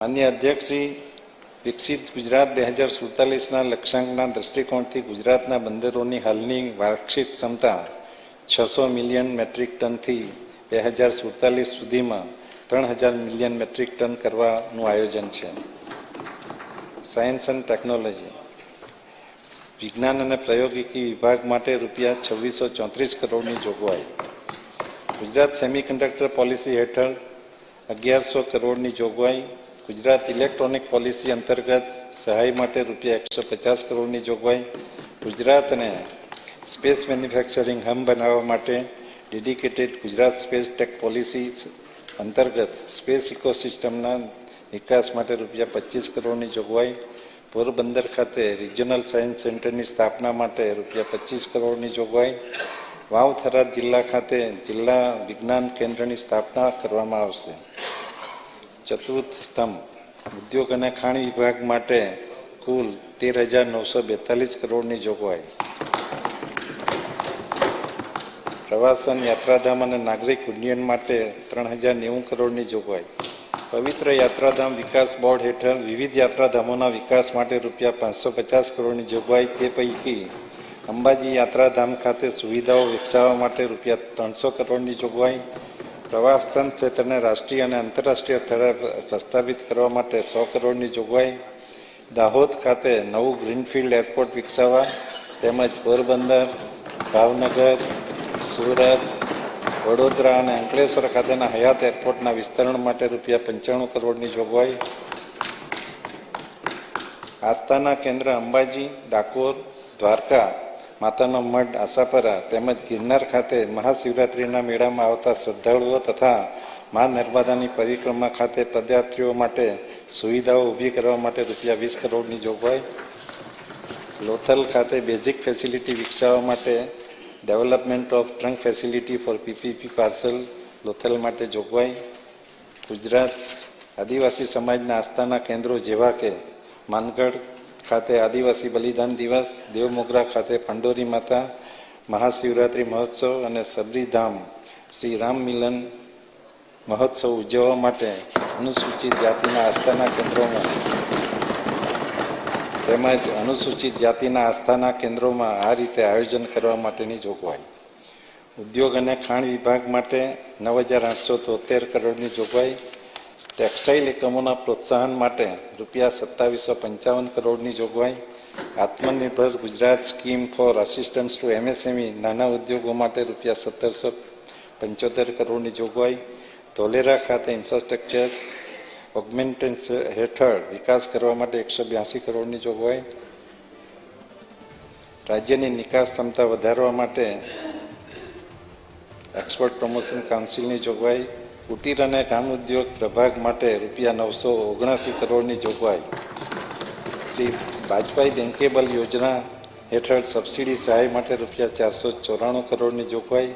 માન્ય અધ્યક્ષ શ્રી, વિકસિત ગુજરાત 2047ના લક્ષ્યાંકના દ્રષ્ટિકોણથી ગુજરાતના બંદરોની હાલની વાર્ષિક ક્ષમતા 600 મિલિયન મેટ્રિક ટનથી 2047 સુધીમાં 3000 મિલિયન મેટ્રિક ટન કરવાનું આયોજન છે. સાયન્સ એન્ડ ટેકનોલોજી વિજ્ઞાન અને પ્રૌદ્યોગિકી વિભાગ માટે રૂપિયા 2634 કરોડની જોગવાઈ. ગુજરાત સેમિકન્ડક્ટર પોલિસી હેઠળ 1100 કરોડની જોગવાઈ. ગુજરાત ઇલેક્ટ્રોનિક પોલિસી અંતર્ગત સહાય માટે રૂપિયા 150 કરોડની જોગવાઈ. ગુજરાતને સ્પેસ મેન્યુફેક્ચરિંગ હબ બનાવવા માટે dedicated Gujarat space tech policy અંતર્ગત સ્પેસ ઇકોસિસ્ટમના વિકાસ માટે રૂપિયા 25 કરોડની જોગવાઈ. પોરબંદર ખાતે રિજિયોનલ સાયન્સ સેન્ટરની સ્થાપના માટે રૂપિયા 25 કરોડની જોગવાઈ. વાવ થરાદ જિલ્લા ખાતે જિલ્લા વિજ્ઞાન કેન્દ્રની સ્થાપના કરવામાં આવશે. ચતુર્થ સ્તંભ ઉદ્યોગ અને ખાણ વિભાગ માટે કુલ 13,942 કરોડની જોગવાઈ. પ્રવાસન, યાત્રાધામ અને નાગરિક ઉડ્ડયન માટે 3,090 કરોડની જોગવાઈ. પવિત્ર યાત્રાધામ વિકાસ બોર્ડ હેઠળ વિવિધ યાત્રાધામોના વિકાસ માટે રૂપિયા 550 કરોડની જોગવાઈ. તે પૈકી અંબાજી યાત્રાધામ ખાતે સુવિધાઓ વિકસાવવા માટે રૂપિયા 300 કરોડની જોગવાઈ. પ્રવાસન ક્ષેત્રને રાષ્ટ્રીય અને આંતરરાષ્ટ્રીય સ્તરે પ્રસ્થાપિત કરવા માટે 100 કરોડની જોગવાઈ. દાહોદ ખાતે નવું ગ્રીનફિલ્ડ એરપોર્ટ વિકસાવવા તેમજ પોરબંદર, ભાવનગર, સુરત, વડોદરા અને અંકલેશ્વર ખાતેના હયાત એરપોર્ટના વિસ્તરણ માટે રૂપિયા 95 કરોડની જોગવાઈ. આસ્થાના કેન્દ્ર અંબાજી, ડાકોર, દ્વારકા, માતાનો મઢ, આશાપરા તેમજ ગિરનાર ખાતે મહાશિવરાત્રિના મેળામાં આવતા શ્રદ્ધાળુઓ તથા મા નર્મદાની પરિક્રમા ખાતે પદયાત્રીઓ માટે સુવિધાઓ ઊભી કરવા માટે રૂપિયા 20 કરોડની જોગવાઈ. લોથલ ખાતે બેઝિક ફેસિલિટી વિકસાવવા માટે development of trunk facility for PPP parcel Lothal માટે જોગવાઈ. ગુજરાત આદિવાસી સમાજના આસ્થાના કેન્દ્રો જેવા કે માનગઢ ખાતે આદિવાસી બલિદાન દિવસ, દેવમોગરા ખાતે પાંડોરી માતા મહાશિવરાત્રિ મહોત્સવ અને સબરીધામ શ્રી રામ મિલન મહોત્સવ ઉજવવા માટે અનુસૂચિત જાતિના આસ્થાના કેન્દ્રોમાં તેમજ અનુસૂચિત જાતિના આસ્થાના કેન્દ્રોમાં આ રીતે આયોજન કરવા માટેની જોગવાઈ. ઉદ્યોગ અને ખાણ વિભાગ માટે 9,873 કરોડની જોગવાઈ. ટેક્સટાઇલ એકમોના પ્રોત્સાહન માટે રૂપિયા 2755 કરોડની જોગવાઈ. આત્મનિર્ભર Gujarat scheme for assistance to MSME નાના ઉદ્યોગો માટે રૂપિયા 1775 કરોડની જોગવાઈ. ધોલેરા ખાતે ઇન્ફ્રાસ્ટ્રક્ચર ઓગમેન્ટેન્સ હેઠળ વિકાસ કરવા માટે 182 કરોડની જોગવાઈ. રાજ્યની નિકાસ ક્ષમતા વધારવા માટે એક્સપોર્ટ પ્રમોશન કાઉન્સિલની જોગવાઈ. કુટીર અને ગ્રામ ઉદ્યોગ પ્રભાગ માટે રૂપિયા 979 કરોડની જોગવાઈ. શ્રી વાજપાઈ બેન્કેબલ યોજના હેઠળ સબસિડી સહાય માટે રૂપિયા 494 કરોડની જોગવાઈ.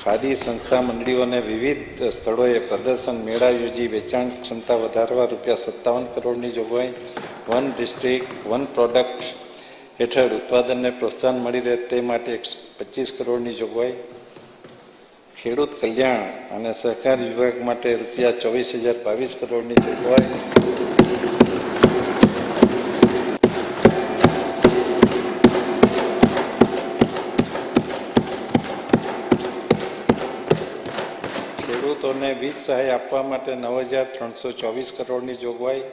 ખાદી સંસ્થા મંડળીઓને વિવિધ સ્થળોએ પ્રદર્શન મેળા યોજી વેચાણ ક્ષમતા વધારવા રૂપિયા 57 કરોડની જોગવાઈ. વન ડિસ્ટ્રિક્ટ વન પ્રોડક્ટ હેઠળ ઉત્પાદનને પ્રોત્સાહન મળી રહે તે માટે 25 કરોડની જોગવાઈ. ખેડૂત કલ્યાણ અને સહકાર વિભાગ માટે રૂપિયા 24,022 કરોડની જોગવાઈ. ખેડૂતોને વીજ સહાય આપવા માટે 9,324 કરોડની જોગવાઈ.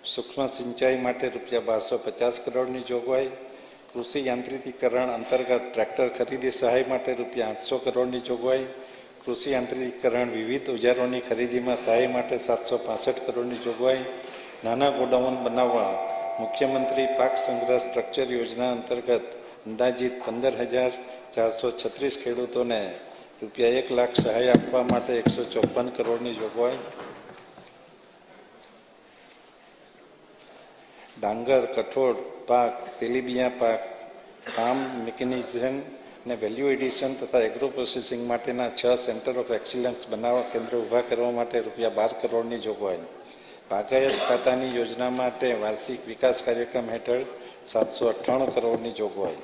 સૂક્ષ્મ સિંચાઈ માટે રૂપિયા 1250 કરોડની જોગવાઈ. કૃષિ યાંત્રિકીકરણ અંતર્ગત ટ્રેક્ટર ખરીદી સહાય માટે રૂપિયા 800 કરોડની જોગવાઈ. કૃષિ યાંત્રિકીકરણ વિવિધ ઓજારોની ખરીદીમાં સહાય માટે 765 કરોડની જોગવાઈ. નાના ગોડાઉન બનાવવા મુખ્યમંત્રી પાક સંગ્રહ સ્ટ્રક્ચર યોજના અંતર્ગત અંદાજિત 15,436 ખેડૂતોને રૂપિયા 1 લાખ સહાય આપવા માટે 154 કરોડની જોગવાઈ. ડાંગર, કઠોળ પાક, તેલીબિયાં પાક, ફાર્મ મિકેનિઝેશન અને વેલ્યુ એડિશન તથા એગ્રો પ્રોસેસિંગ માટેના 6 સેન્ટર ઓફ એક્સિલન્સ બનાવવા કેન્દ્ર ઊભા કરવા માટે રૂપિયા 12 કરોડની જોગવાઈ. બાગાયત ખાતાની યોજના માટે વાર્ષિક વિકાસ કાર્યક્રમ હેઠળ 798 કરોડની જોગવાઈ.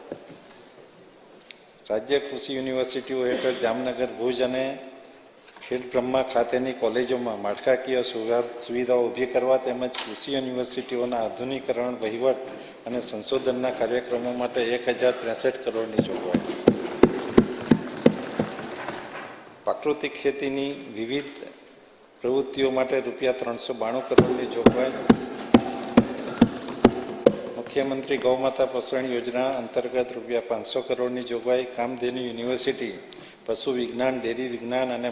રાજ્ય કૃષિ યુનિવર્સિટીઓ હેઠળ જામનગર, ભુજ અને ખેડ બ્રહ્મા ખાતેની કોલેજોમાં માળખાકીય સુવિધાઓ ઊભી કરવા તેમજ કૃષિ યુનિવર્સિટીઓના આધુનિકરણ, વહીવટ અને સંશોધનના કાર્યક્રમો માટે 1063 કરોડની જોગવાઈ. પ્રાકૃતિક ખેતીની વિવિધ પ્રવૃત્તિઓ માટે રૂપિયા 392 કરોડની જોગવાઈ. મુખ્યમંત્રી ગૌમાતા પોષણ યોજના અંતર્ગત રૂપિયા 500 કરોડની જોગવાઈ. કામધેનુ યુનિવર્સિટી પશુ વિજ્ઞાન, ડેરી વિજ્ઞાન અને